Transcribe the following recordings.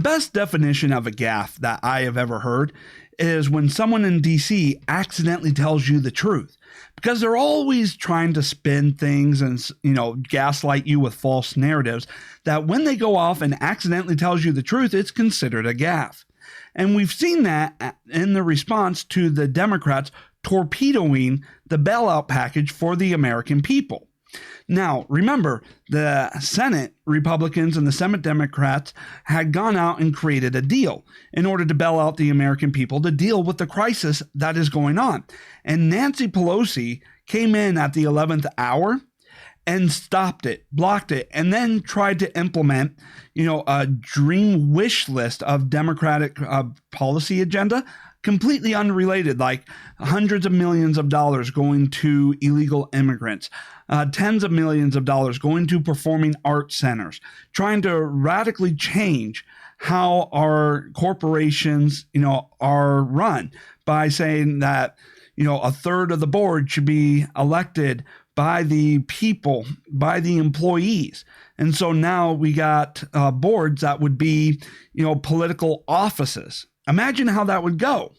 best definition of a gaffe that I have ever heard is when someone in DC accidentally tells you the truth, because they're always trying to spin things and, gaslight you with false narratives, that when they go off and accidentally tells you the truth, it's considered a gaffe. And we've seen that in the response to the Democrats torpedoing the bailout package for the American people. Now, remember, the Senate Republicans and the Senate Democrats had gone out and created a deal in order to bail out the American people to deal with the crisis that is going on. And Nancy Pelosi came in at the 11th hour and stopped it, blocked it, and then tried to implement, a dream wish list of Democratic policy agenda, completely unrelated, like hundreds of millions of dollars going to illegal immigrants, tens of millions of dollars going to performing arts centers, trying to radically change how our corporations, are run by saying that, a third of the board should be elected by the people, by the employees. And so now we got boards that would be, political offices. Imagine how that would go,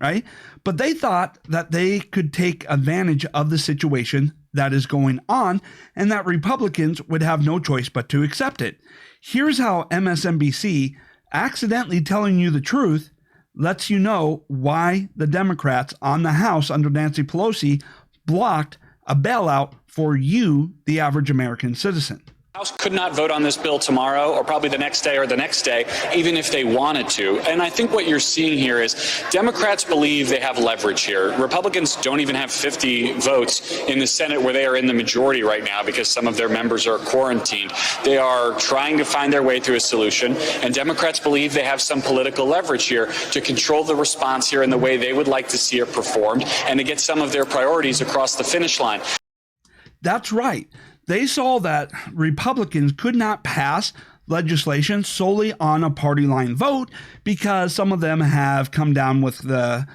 right? But they thought that they could take advantage of the situation that is going on and that Republicans would have no choice but to accept it. Here's how MSNBC, accidentally telling you the truth, lets you know why the Democrats on the House under Nancy Pelosi blocked a bailout for you, the average American citizen. House could not vote on this bill tomorrow or probably the next day or the next day, even if they wanted to. And I think what you're seeing here is Democrats believe they have leverage here. Republicans don't even have 50 votes in the Senate where they are in the majority right now because some of their members are quarantined. They are trying to find their way through a solution, and Democrats believe they have some political leverage here to control the response here in the way they would like to see it performed and to get some of their priorities across the finish line. That's right. They saw that Republicans could not pass legislation solely on a party line vote because some of them have come down with the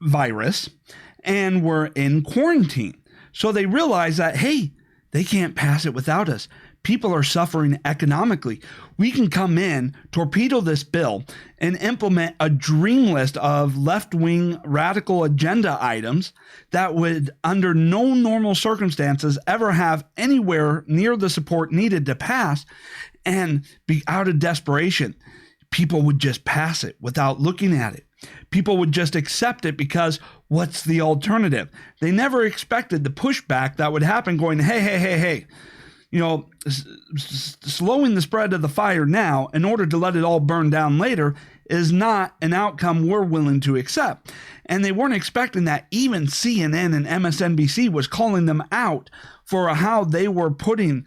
virus and were in quarantine. So they realized that, hey, they can't pass it without us. People are suffering economically. We can come in, torpedo this bill, and implement a dream list of left-wing radical agenda items that would, under no normal circumstances, ever have anywhere near the support needed to pass, and be out of desperation. People would just pass it without looking at it. People would just accept it because what's the alternative? They never expected the pushback that would happen going, hey. Slowing the spread of the fire now in order to let it all burn down later is not an outcome we're willing to accept. And they weren't expecting that even CNN and MSNBC was calling them out for how they were putting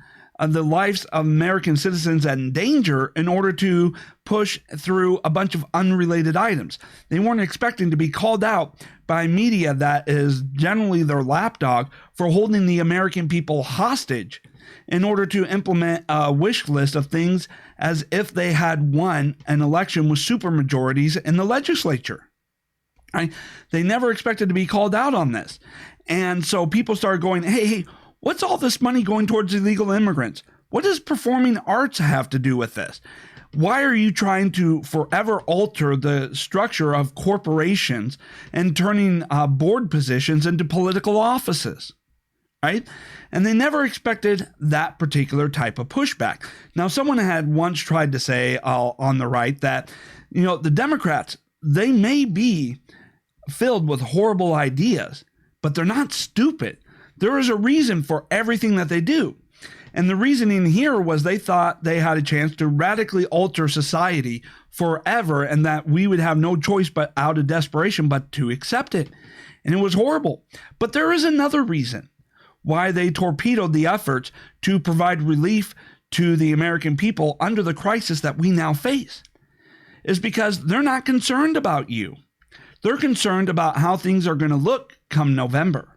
the lives of American citizens in danger in order to push through a bunch of unrelated items. They weren't expecting to be called out by media that is generally their lapdog for holding the American people hostage in order to implement a wish list of things as if they had won an election with supermajorities in the legislature. Right? They never expected to be called out on this. And so people started going, hey, what's all this money going towards illegal immigrants? What does performing arts have to do with this? Why are you trying to forever alter the structure of corporations and turning board positions into political offices? Right? And they never expected that particular type of pushback. Now, someone had once tried to say on the right that, the Democrats, they may be filled with horrible ideas, but they're not stupid. There is a reason for everything that they do. And the reasoning here was they thought they had a chance to radically alter society forever and that we would have no choice but out of desperation but to accept it. And it was horrible. But there is another reason why they torpedoed the efforts to provide relief to the American people under the crisis that we now face, is because they're not concerned about you. They're concerned about how things are going to look come November,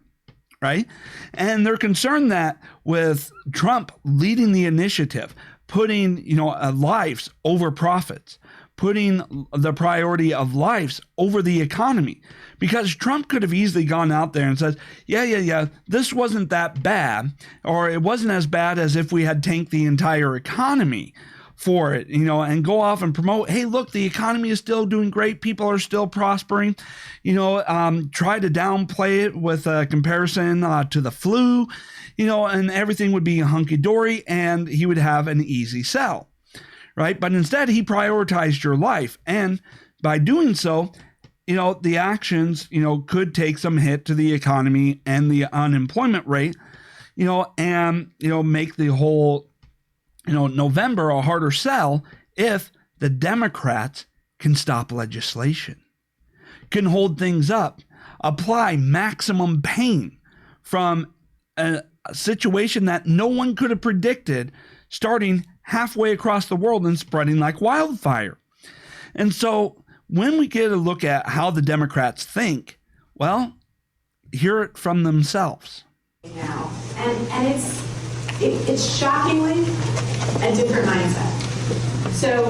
right? And they're concerned that with Trump leading the initiative, putting, lives over profits, putting the priority of lives over the economy, because Trump could have easily gone out there and said, yeah, this wasn't that bad, or it wasn't as bad as if we had tanked the entire economy for it, and go off and promote, hey, look, the economy is still doing great. People are still prospering, try to downplay it with a comparison to the flu, and everything would be hunky-dory and he would have an easy sell, right? But instead, he prioritized your life. And by doing so, the actions, could take some hit to the economy and the unemployment rate, and, make the whole November a harder sell if the Democrats can stop legislation, can hold things up, apply maximum pain from a situation that no one could have predicted, starting halfway across the world and spreading like wildfire. And so when we get a look at how the Democrats think, well, hear it from themselves. Now, and it's shockingly a different mindset. So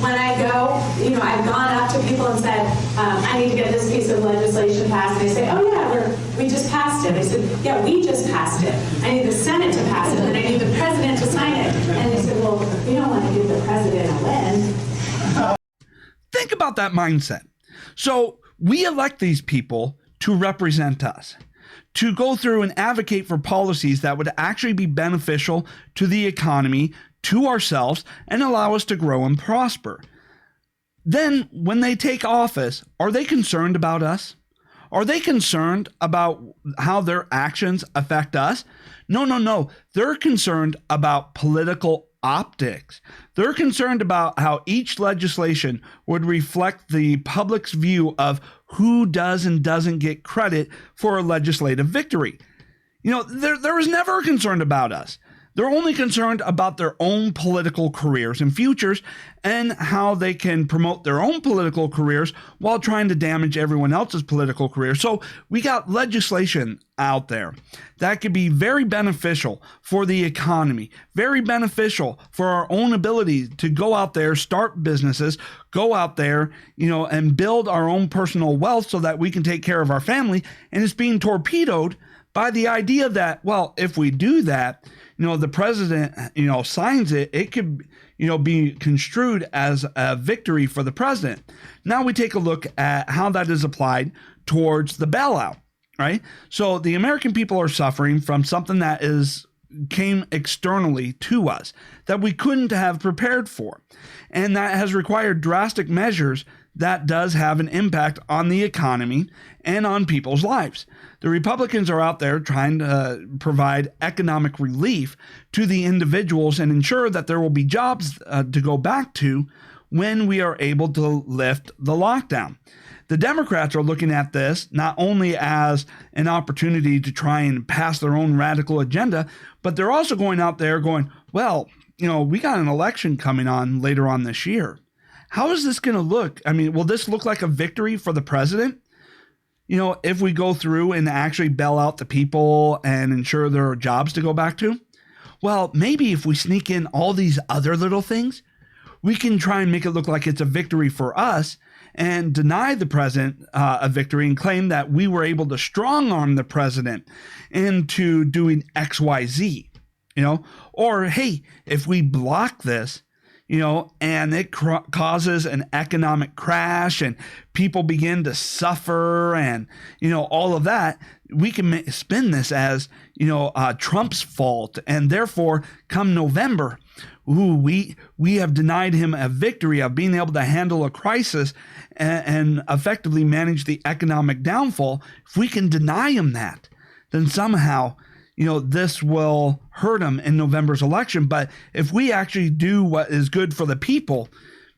when I go, I've gone up to people and said, I need to get this piece of legislation passed. And they say, oh yeah, we just passed it. I said, yeah, we just passed it. I need the Senate to pass it, and I need the president to sign it. And they said, well, we don't want to give the president a win. Think about that mindset. So we elect these people to represent us, to go through and advocate for policies that would actually be beneficial to the economy, to ourselves, and allow us to grow and prosper. Then, when they take office, are they concerned about us? Are they concerned about how their actions affect us? No. They're concerned about political optics. They're concerned about how each legislation would reflect the public's view of who does and doesn't get credit for a legislative victory. There was never a concern about us. They're only concerned about their own political careers and futures and how they can promote their own political careers while trying to damage everyone else's political career. So we got legislation out there that could be very beneficial for the economy, very beneficial for our own ability to go out there, start businesses, go out there, and build our own personal wealth so that we can take care of our family. And it's being torpedoed by the idea that, well, if we do that, the president, signs it, it could, be construed as a victory for the president. Now we take a look at how that is applied towards the bailout, right? So the American people are suffering from something that came externally to us that we couldn't have prepared for. And that has required drastic measures that does have an impact on the economy and on people's lives. The Republicans are out there trying to provide economic relief to the individuals and ensure that there will be jobs to go back to when we are able to lift the lockdown. The Democrats are looking at this not only as an opportunity to try and pass their own radical agenda, but they're also going out there going, well, we got an election coming on later on this year. How is this going to look? I mean, will this look like a victory for the president? If we go through and actually bail out the people and ensure there are jobs to go back to? Well, maybe if we sneak in all these other little things, we can try and make it look like it's a victory for us and deny the president a victory and claim that we were able to strong arm the president into doing X, Y, Z, or hey, if we block this, and it causes an economic crash and people begin to suffer and, all of that, we can spin this as, Trump's fault. And therefore, come November, we have denied him a victory of being able to handle a crisis and effectively manage the economic downfall. If we can deny him that, then somehow this will hurt him in November's election. But if we actually do what is good for the people,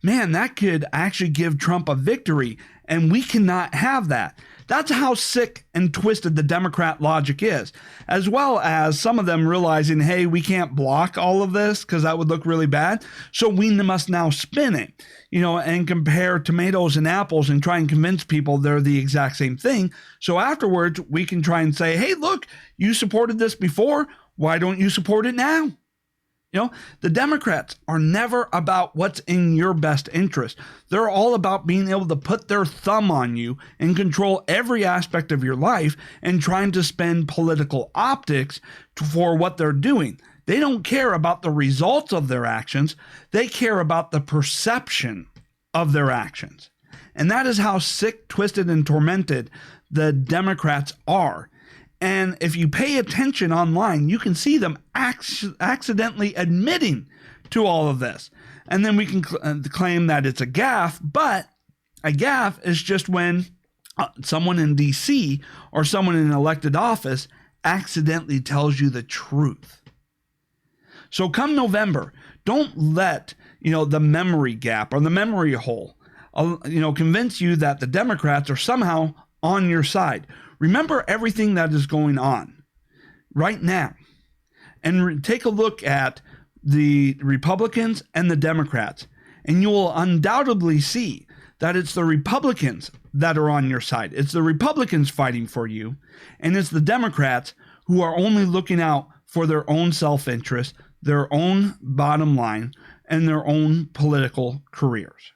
man, that could actually give Trump a victory. And we cannot have that. That's how sick and twisted the Democrat logic is, as well as some of them realizing, hey, we can't block all of this because that would look really bad. So we must now spin it, and compare tomatoes and apples and try and convince people they're the exact same thing. So afterwards, we can try and say, hey, look, you supported this before. Why don't you support it now? The Democrats are never about what's in your best interest. They're all about being able to put their thumb on you and control every aspect of your life and trying to spend political optics for what they're doing. They don't care about the results of their actions. They care about the perception of their actions. And that is how sick, twisted, and tormented the Democrats are. And if you pay attention online, you can see them accidentally admitting to all of this. And then we can claim that it's a gaffe, but a gaffe is just when someone in D.C. or someone in an elected office accidentally tells you the truth. So come November, don't let, the memory gap or the memory hole, convince you that the Democrats are somehow on your side. Remember everything that is going on right now and take a look at the Republicans and the Democrats, and you will undoubtedly see that it's the Republicans that are on your side. It's the Republicans fighting for you, and it's the Democrats who are only looking out for their own self-interest, their own bottom line, and their own political careers.